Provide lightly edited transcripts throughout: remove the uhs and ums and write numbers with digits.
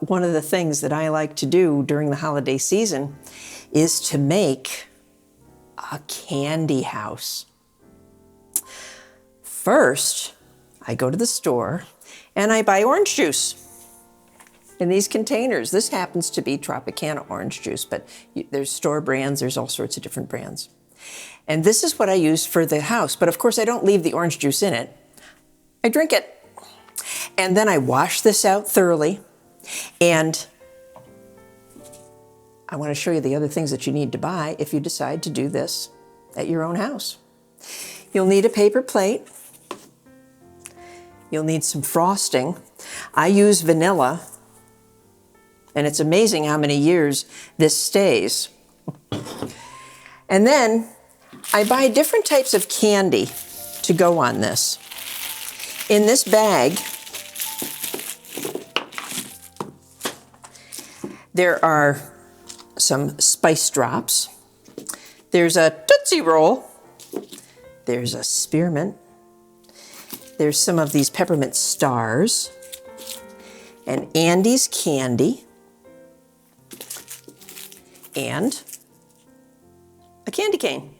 one of the things that I like to do during the holiday season is to make a candy house. First, I go to the store and I buy orange juice in these containers. This happens to be Tropicana orange juice, but there's store brands, there's all sorts of different brands. And this is what I use for the house, but of course I don't leave the orange juice in it. I drink it. And then I wash this out thoroughly, and I want to show you the other things that you need to buy if you decide to do this at your own house. You'll need a paper plate. You'll need some frosting. I use vanilla, and it's amazing how many years this stays. And then I buy different types of candy to go on this. In this bag, there are some spice drops. There's a Tootsie Roll. There's a spearmint. There's some of these peppermint stars. And Andy's candy. And a candy cane.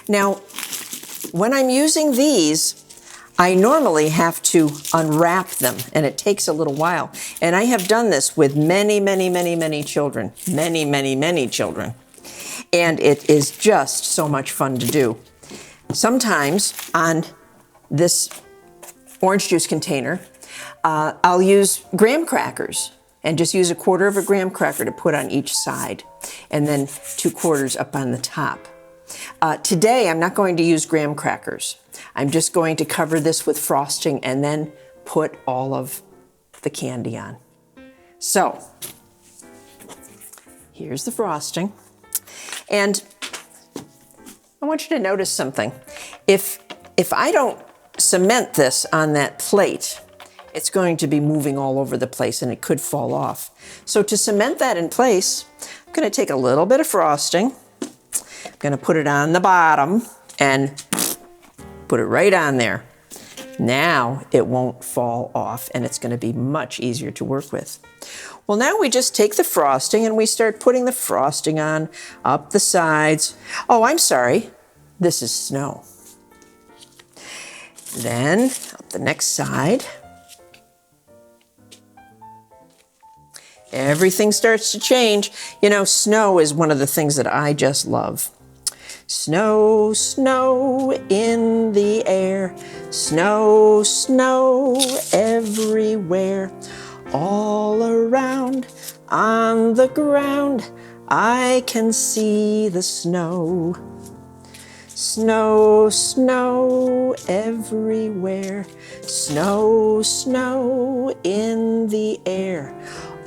Now, when I'm using these, I normally have to unwrap them, and it takes a little while. And I have done this with many, many, many, many children. Many, many, many children. And it is just so much fun to do. Sometimes on this orange juice container, I'll use graham crackers and just use 1/4 of a graham cracker to put on each side, and then 2/4 up on the top. Today, I'm not going to use graham crackers. I'm just going to cover this with frosting and then put all of the candy on. So, here's the frosting. And I want you to notice something. If I don't cement this on that plate, it's going to be moving all over the place and it could fall off. So to cement that in place, I'm going to take a little bit of frosting. I'm going to put it on the bottom and put it right on there. Now it won't fall off and it's going to be much easier to work with. Well, now we just take the frosting and we start putting the frosting on up the sides. Oh, I'm sorry. This is snow. Then up the next side. Everything starts to change. You know, snow is one of the things that I just love. Snow, snow in the air. Snow, snow everywhere. All around on the ground, I can see the snow. Snow, snow everywhere. Snow, snow in the air.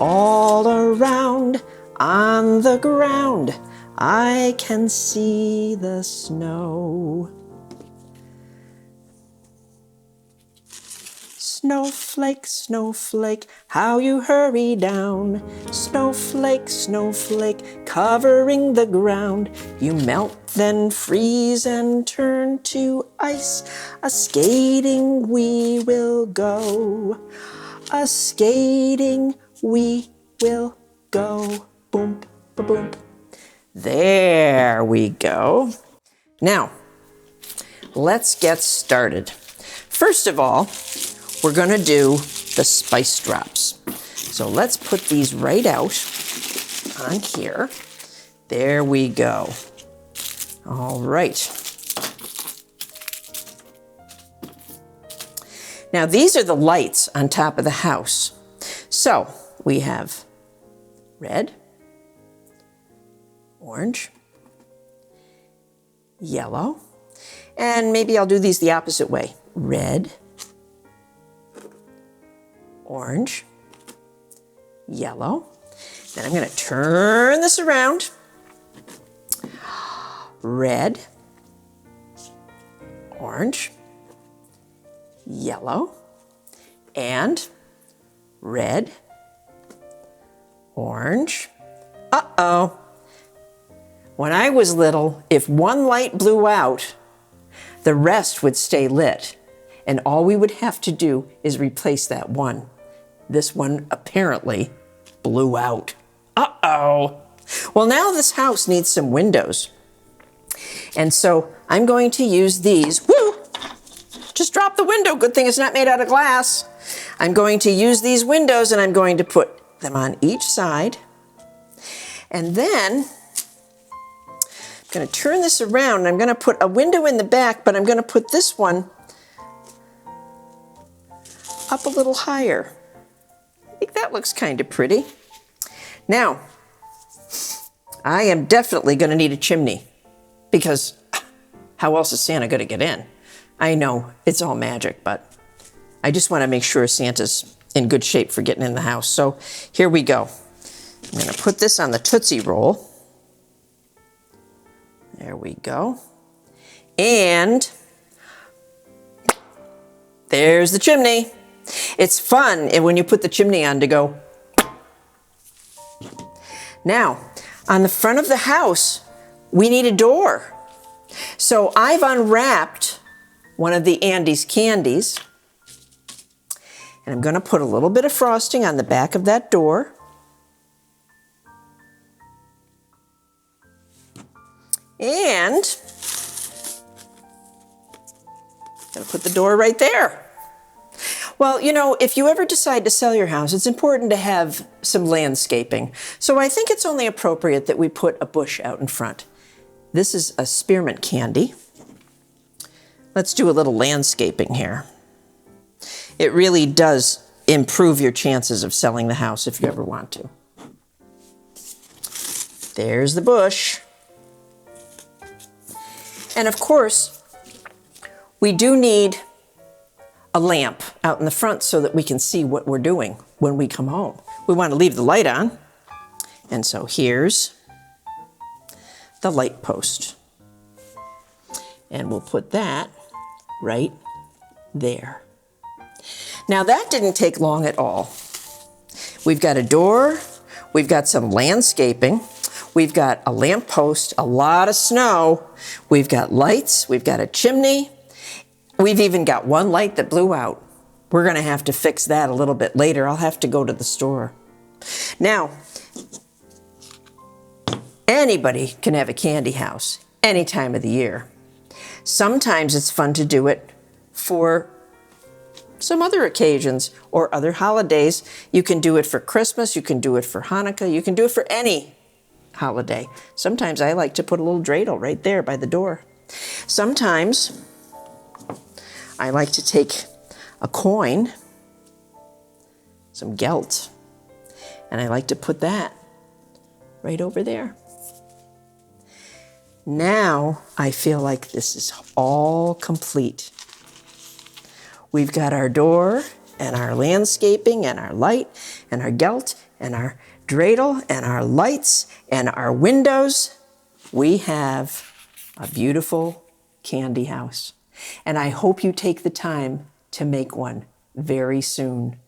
All around on the ground, I can see the snow. Snowflake, snowflake, how you hurry down. Snowflake, snowflake, covering the ground. You melt, then freeze and turn to ice. A-skating we will go. A-skating we will go. Boom, ba-boom. There we go. Now, let's get started. First of all, we're going to do the spice drops. So let's put these right out on here. There we go. All right. Now these are the lights on top of the house. So we have red, orange, yellow, and maybe I'll do these the opposite way. Red, orange, yellow. Then I'm going to turn this around. Red, orange, yellow, and red, orange. Uh-oh. When I was little, if one light blew out, the rest would stay lit. And all we would have to do is replace that one. this one apparently blew out. Uh-oh. Well, now this house needs some windows. And so I'm going to use these. Woo! Just dropped the window. Good thing it's not made out of glass. I'm going to use these windows and I'm going to put them on each side. And then I'm going to turn this around and I'm going to put a window in the back, but I'm going to put this one up a little higher. I think that looks kind of pretty. Now, I am definitely going to need a chimney because how else is Santa going to get in? I know it's all magic, but I just want to make sure Santa's in good shape for getting in the house. So here we go. I'm going to put this on the Tootsie Roll. There we go. And there's the chimney. It's fun when you put the chimney on to go. Now, on the front of the house, we need a door. So I've unwrapped one of the Andes candies. And I'm going to put a little bit of frosting on the back of that door. And I'm going to put the door right there. Well, you know, if you ever decide to sell your house, it's important to have some landscaping. So I think it's only appropriate that we put a bush out in front. This is a spearmint candy. Let's do a little landscaping here. It really does improve your chances of selling the house if you ever want to. There's the bush. And of course, we do need a lamp out in the front so that we can see what we're doing when we come home. We want to leave the light on. And so here's the light post. And we'll put that right there. Now that didn't take long at all. We've got a door, we've got some landscaping, we've got a lamp post, a lot of snow, we've got lights, we've got a chimney, we've even got one light that blew out. We're gonna have to fix that a little bit later. I'll have to go to the store. Now, anybody can have a candy house any time of the year. Sometimes it's fun to do it for some other occasions or other holidays. You can do it for Christmas, you can do it for Hanukkah, you can do it for any holiday. Sometimes I like to put a little dreidel right there by the door. Sometimes I like to take a coin, some gelt, and I like to put that right over there. Now I feel like this is all complete. We've got our door and our landscaping and our light and our gelt and our dreidel and our lights and our windows. We have a beautiful candy house. And I hope you take the time to make one very soon.